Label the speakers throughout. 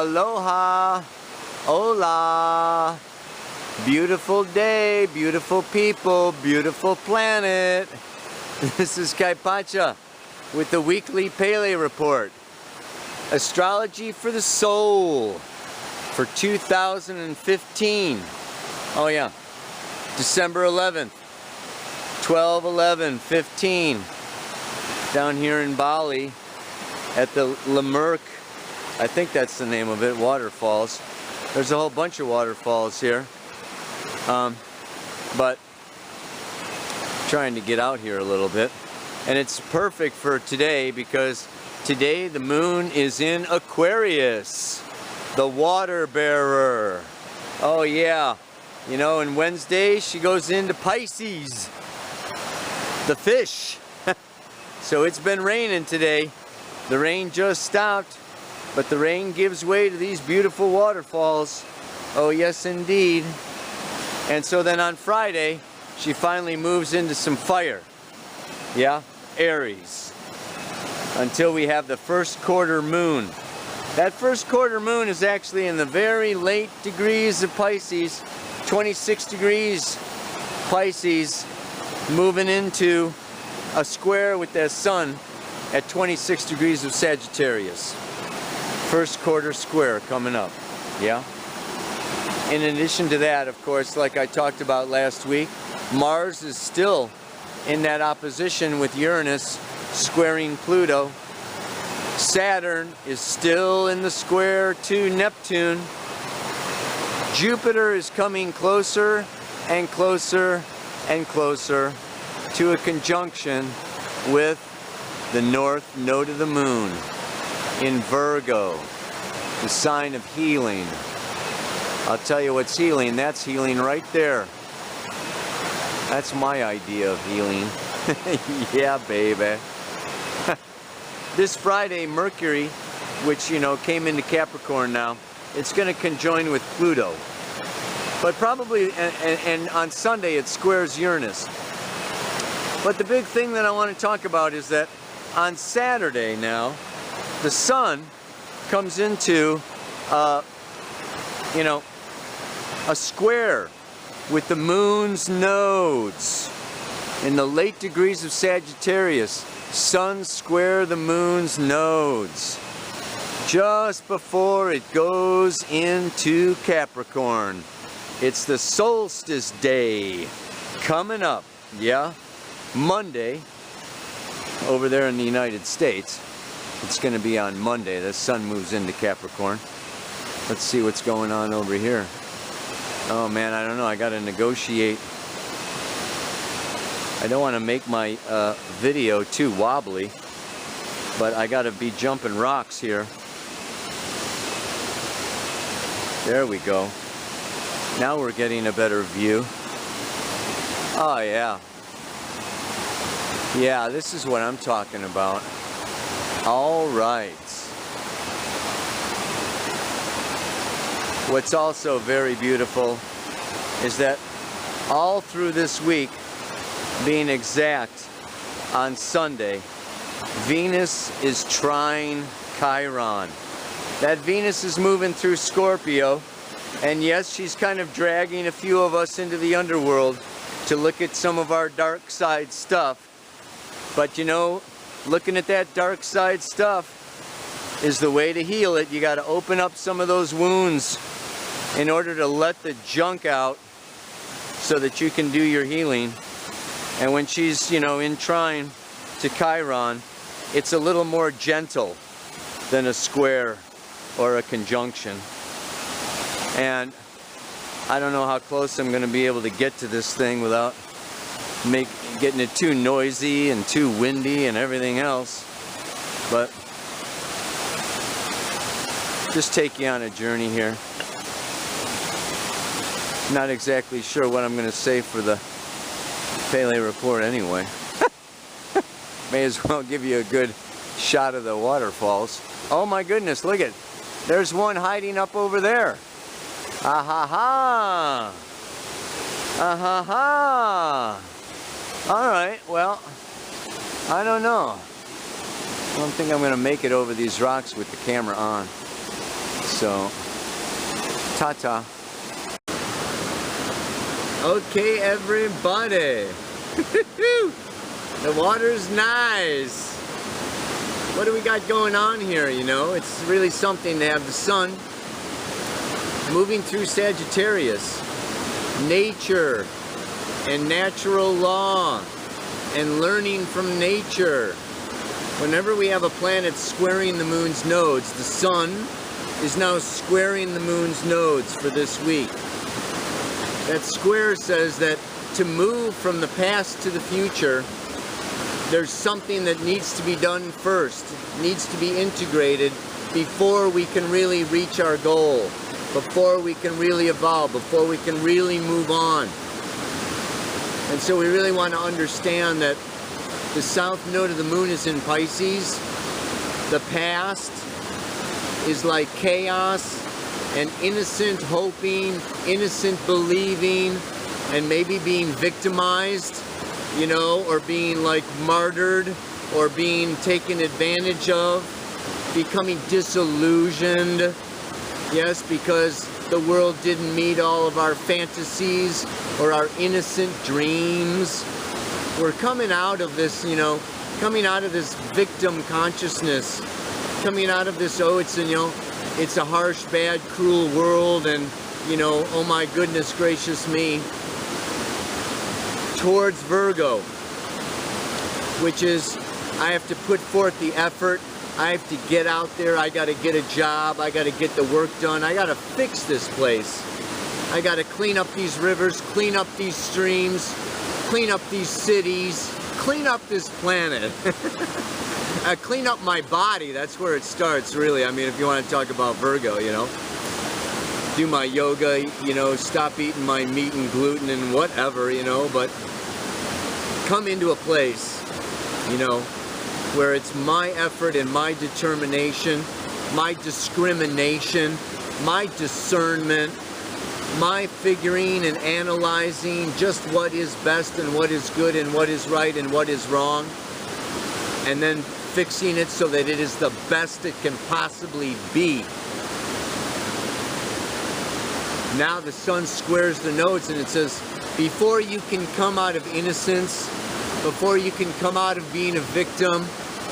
Speaker 1: Aloha. Hola. Beautiful day, beautiful people, beautiful planet. This is Kaipacha with the weekly Pele report. Astrology for the soul for 2015. Oh yeah, December 11th, 12/11/15. Down here in Bali at the Lemurk, I think that's the name of it, waterfalls. There's a whole bunch of waterfalls here. But trying to get out here a little bit. And it's perfect for today because today the moon is in Aquarius, the water bearer. Oh yeah, you know, and Wednesday she goes into Pisces, the fish. So it's been raining today. The rain just stopped, but the rain gives way to these beautiful waterfalls. Oh yes indeed. And so then on Friday, she finally moves into some fire. Yeah, Aries. Until we have the first quarter moon. That first quarter moon is actually in the very late degrees of Pisces, 26 degrees Pisces, moving into a square with the sun at 26 degrees of Sagittarius. First quarter square coming up, yeah? In addition to that, of course, like I talked about last week, Mars is still in that opposition with Uranus squaring Pluto. Saturn is still in the square to Neptune. Jupiter is coming closer and closer and closer to a conjunction with the north node of the moon in Virgo, the sign of healing. I'll tell you what's healing. That's healing right there. That's my idea of healing. Yeah, baby. This Friday, Mercury, which, you know, came into Capricorn now, it's going to conjoin with Pluto. But probably, and on Sunday, it squares Uranus. But the big thing that I want to talk about is that on Saturday now, the sun comes into, you know, a square with the moon's nodes in the late degrees of Sagittarius. Sun square the moon's nodes just before it goes into Capricorn. It's the solstice day coming up, yeah? Monday, over there in the United States. It's going to be on Monday. The sun moves into Capricorn. Let's see what's going on over here. Oh man, I don't know. I got to negotiate. I don't want to make my video too wobbly, but I got to be jumping rocks here. There we go. Now we're getting a better view. Oh yeah. Yeah, this is what I'm talking about. All right. What's also very beautiful is that all through this week, being exact, on Sunday, Venus is trine Chiron. That Venus is moving through Scorpio, and yes, she's kind of dragging a few of us into the underworld to look at some of our dark side stuff. But you know, looking at that dark side stuff is the way to heal it. You got to open up some of those wounds in order to let the junk out so that you can do your healing. And when she's, you know, in trine to Chiron, it's a little more gentle than a square or a conjunction. And I don't know how close I'm going to be able to get to this thing without getting it too noisy and too windy and everything else. But just take you on a journey here. Not exactly sure what I'm going to say for the Pele report anyway. May as well give you a good shot of the waterfalls. Oh my goodness, look at, there's one hiding up over there. Ah ha ha! Ah ha ha! Alright, well, I don't know. I don't think I'm going to make it over these rocks with the camera on. So, ta-ta. Okay, everybody. The water's nice. What do we got going on here, you know? It's really something to have the sun moving through Sagittarius. Nature and natural law and learning from nature. Whenever we have a planet squaring the moon's nodes, the sun is now squaring the moon's nodes for this week. That square says that to move from the past to the future, there's something that needs to be done first, needs to be integrated before we can really reach our goal, before we can really evolve, before we can really move on. And so we really want to understand that the south node of the moon is in Pisces. The past is like chaos and innocent hoping, innocent believing, and maybe being victimized, you know, or being like martyred, or being taken advantage of, becoming disillusioned. Yes, because the world didn't meet all of our fantasies or our innocent dreams. We're coming out of this, you know, coming out of this victim consciousness, coming out of this, oh, it's, you know, it's a harsh, bad, cruel world, and, you know, oh my goodness gracious me, towards Virgo, which is, I have to put forth the effort, I have to get out there, I got to get a job, I got to get the work done, I got to fix this place, I got to clean up these rivers, clean up these streams, clean up these cities, clean up this planet. Clean up my body, that's where it starts, really. I mean, if you want to talk about Virgo, you know. Do my yoga, you know, stop eating my meat and gluten and whatever, you know, but come into a place, you know, where it's my effort and my determination, my discrimination, my discernment, my figuring and analyzing just what is best and what is good and what is right and what is wrong, and then fixing it so that it is the best it can possibly be. Now the sun squares the nodes and it says, before you can come out of innocence, before you can come out of being a victim,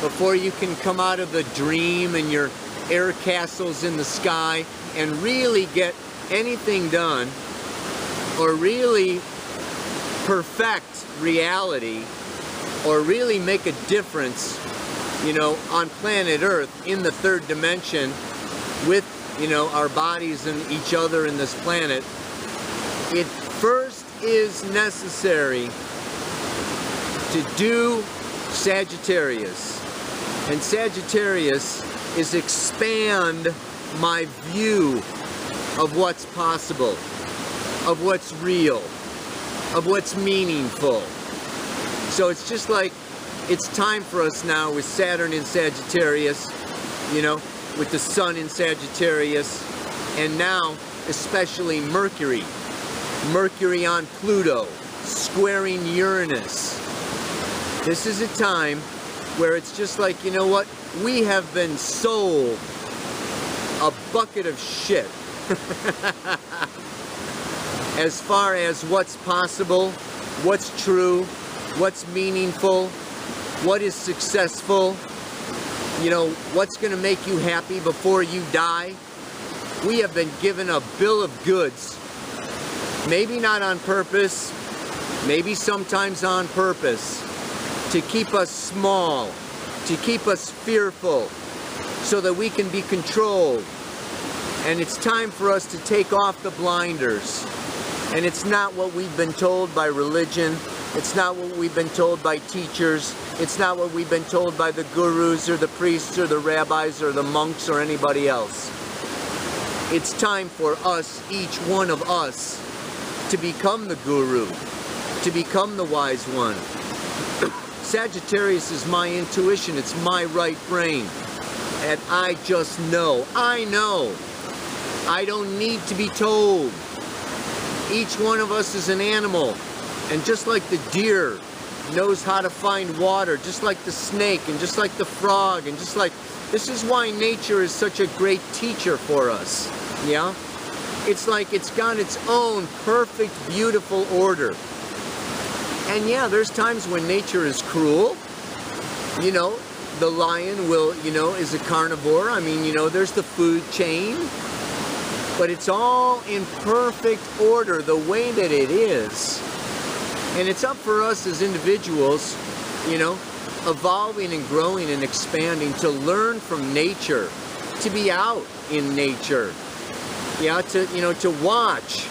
Speaker 1: before you can come out of the dream and your air castles in the sky and really get anything done, or really perfect reality, or really make a difference, you know, on planet Earth in the third dimension with, you know, our bodies and each other in this planet, it first is necessary to do Sagittarius. And Sagittarius is expand my view of what's possible, of what's real, of what's meaningful. So it's just like, it's time for us now with Saturn in Sagittarius, you know, with the sun in Sagittarius, and now especially Mercury on Pluto, squaring Uranus. This is a time where it's just like, you know what, we have been sold a bucket of shit as far as what's possible, what's true, what's meaningful, what is successful, you know, what's going to make you happy before you die. We have been given a bill of goods, maybe not on purpose, maybe sometimes on purpose, to keep us small, to keep us fearful, so that we can be controlled. And it's time for us to take off the blinders. And it's not what we've been told by religion. It's not what we've been told by teachers. It's not what we've been told by the gurus or the priests or the rabbis or the monks or anybody else. It's time for us, each one of us, to become the guru, to become the wise one. Sagittarius is my intuition. It's my right brain. And I just know. I know. I don't need to be told. Each one of us is an animal. And just like the deer knows how to find water, just like the snake and just like the frog, and just like, this is why nature is such a great teacher for us, yeah? It's like it's got its own perfect, beautiful order. And yeah, there's times when nature is cruel. You know, the lion will, you know, is a carnivore. I mean, you know, there's the food chain. But it's all in perfect order, the way that it is. And it's up for us as individuals, you know, evolving and growing and expanding, to learn from nature, to be out in nature, yeah, to, you know, to watch,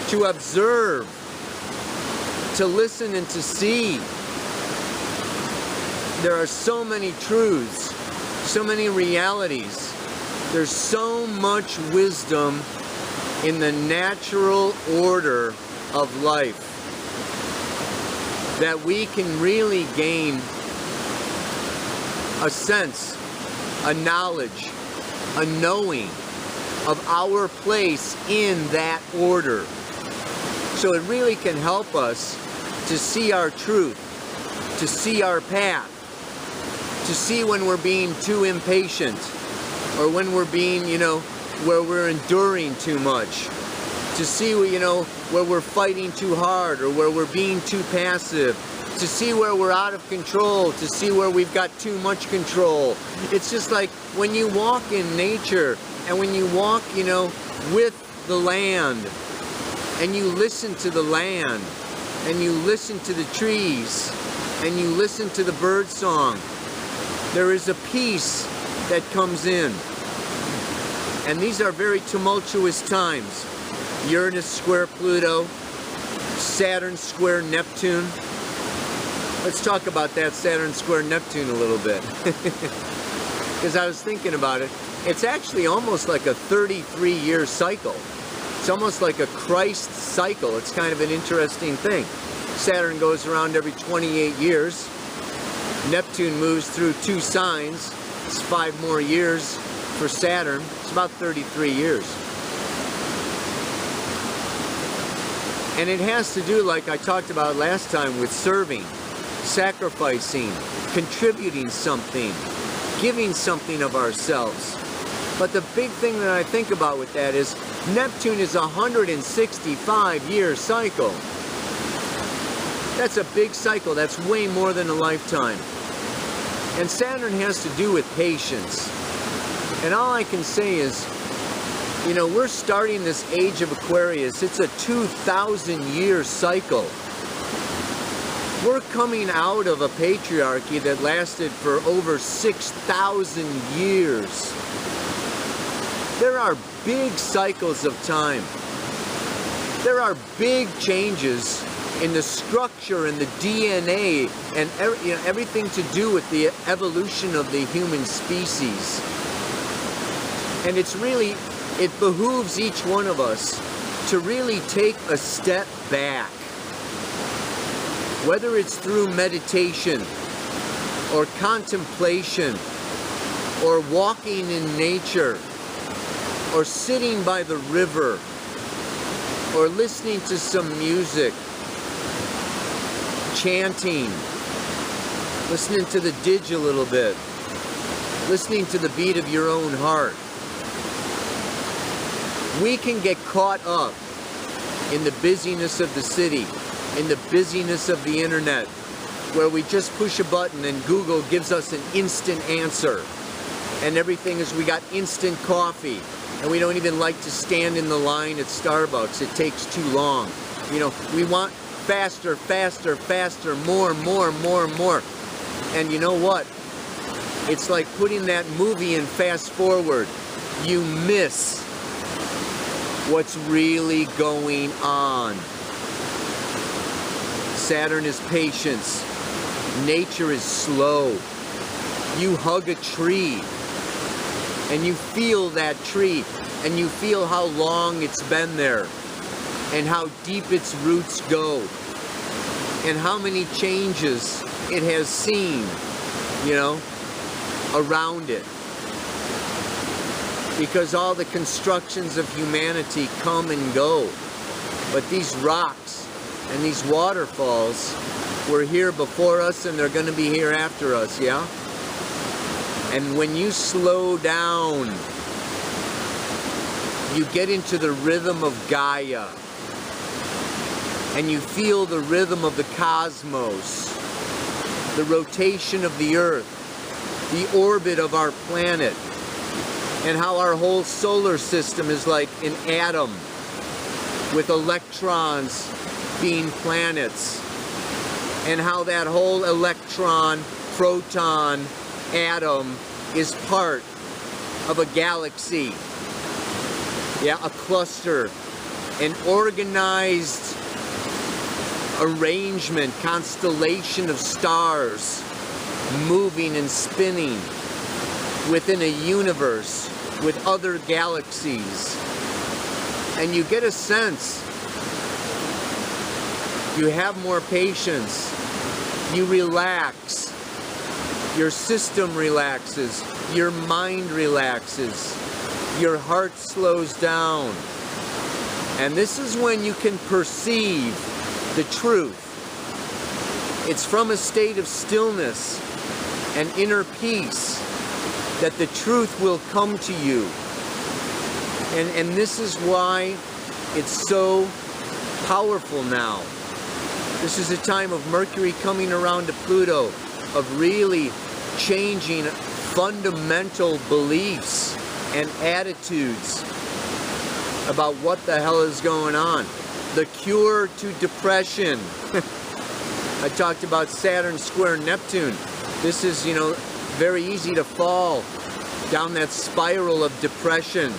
Speaker 1: to observe, to listen and to see. There are so many truths, so many realities. There's so much wisdom in the natural order of life that we can really gain a sense, a knowledge, a knowing of our place in that order. So it really can help us to see our truth, to see our path, to see when we're being too impatient, or when we're being, you know, where we're enduring too much, to see, you know, where we're fighting too hard, or where we're being too passive, to see where we're out of control, to see where we've got too much control. It's just like when you walk in nature, and when you walk, you know, with the land, and you listen to the land, and you listen to the trees, and you listen to the bird song, there is a peace that comes in. And these are very tumultuous times. Uranus square Pluto, Saturn square Neptune. Let's talk about that Saturn square Neptune a little bit. Because I was thinking about it. It's actually almost like a 33-year cycle. It's almost like a Christ cycle. It's kind of an interesting thing. Saturn goes around every 28 years. Neptune moves through 2 signs. It's 5 more years for Saturn. It's about 33 years. And it has to do, like I talked about last time, with serving, sacrificing, contributing something, giving something of ourselves. But the big thing that I think about with that is Neptune is a 165-year cycle. That's a big cycle. That's way more than a lifetime. And Saturn has to do with patience. And all I can say is, you know, we're starting this age of Aquarius. It's a 2,000-year cycle. We're coming out of a patriarchy that lasted for over 6,000 years. There are big cycles of time. There are big changes in the structure and the DNA and everything to do with the evolution of the human species. And it's really, it behooves each one of us to really take a step back. Whether it's through meditation or contemplation or walking in nature or sitting by the river or listening to some music, chanting, listening to the didge a little bit, listening to the beat of your own heart. We can get caught up in the busyness of the city, in the busyness of the internet, where we just push a button and Google gives us an instant answer. And everything is, we got instant coffee, and we don't even like to stand in the line at Starbucks. It takes too long. You know, we want faster, faster, faster, more, more, more, more. And you know what? It's like putting that movie in fast forward. You miss what's really going on. Saturn is patience. Nature is slow. You hug a tree and you feel that tree and you feel how long it's been there and how deep its roots go and how many changes it has seen, you know, around it. Because all the constructions of humanity come and go. But these rocks and these waterfalls were here before us and they're going to be here after us, yeah? And when you slow down, you get into the rhythm of Gaia. And you feel the rhythm of the cosmos, the rotation of the Earth, the orbit of our planet, and how our whole solar system is like an atom with electrons being planets, and how that whole electron, proton, atom is part of a galaxy. Yeah, a cluster, an organized arrangement, constellation of stars moving and spinning within a universe with other galaxies. And you get a sense, you have more patience, you relax, your system relaxes, your mind relaxes, your heart slows down. And this is when you can perceive the truth. It's from a state of stillness and inner peace that the truth will come to you. And this is why it's so powerful now. This is a time of Mercury coming around to Pluto, of really changing fundamental beliefs and attitudes about what the hell is going on. The cure to depression. I talked about Saturn square Neptune. This is, very easy to fall down that spiral of depression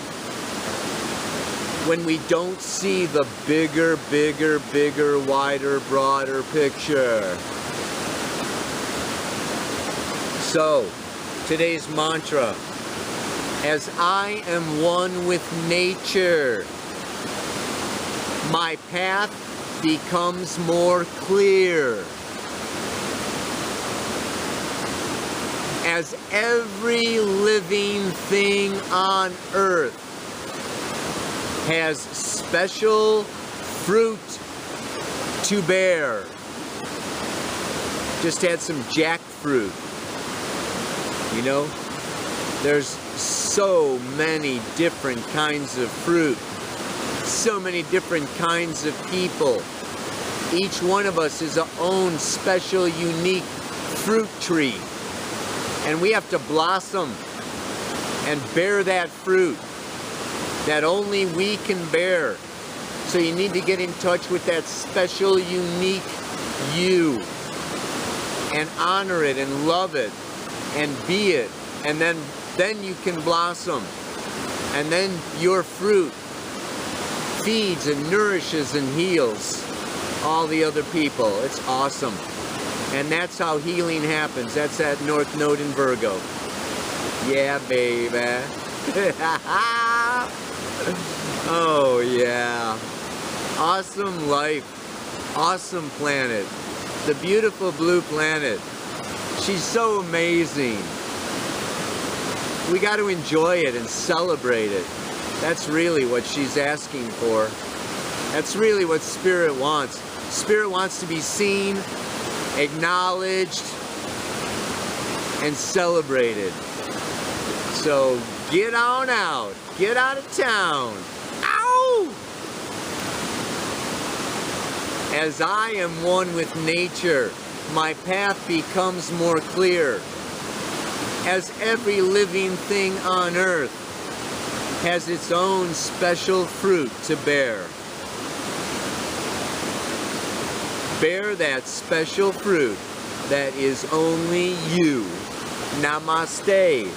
Speaker 1: when we don't see the bigger, wider, broader picture. So, today's mantra: as I am one with nature, my path becomes more clear. As every living thing on earth has special fruit to bear. Just had some jackfruit. There's so many different kinds of fruit. So many different kinds of people. Each one of us is our own special, unique fruit tree. And we have to blossom and bear that fruit that only we can bear. So you need to get in touch with that special, unique you and honor it and love it and be it. And then you can blossom. And then your fruit feeds and nourishes and heals all the other people. It's awesome. And that's how healing happens. That's that North Node in Virgo. Yeah, baby. Oh, yeah. Awesome life. Awesome planet. The beautiful blue planet. She's so amazing. We got to enjoy it and celebrate it. That's really what she's asking for. That's really what Spirit wants. Spirit wants to be seen, acknowledged, and celebrated. So get on out. Get out of town. Ow! As I am one with nature, my path becomes more clear. As every living thing on earth has its own special fruit to bear. Bear that special fruit that is only you. Namaste.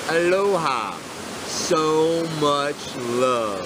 Speaker 1: Aloha. So much love.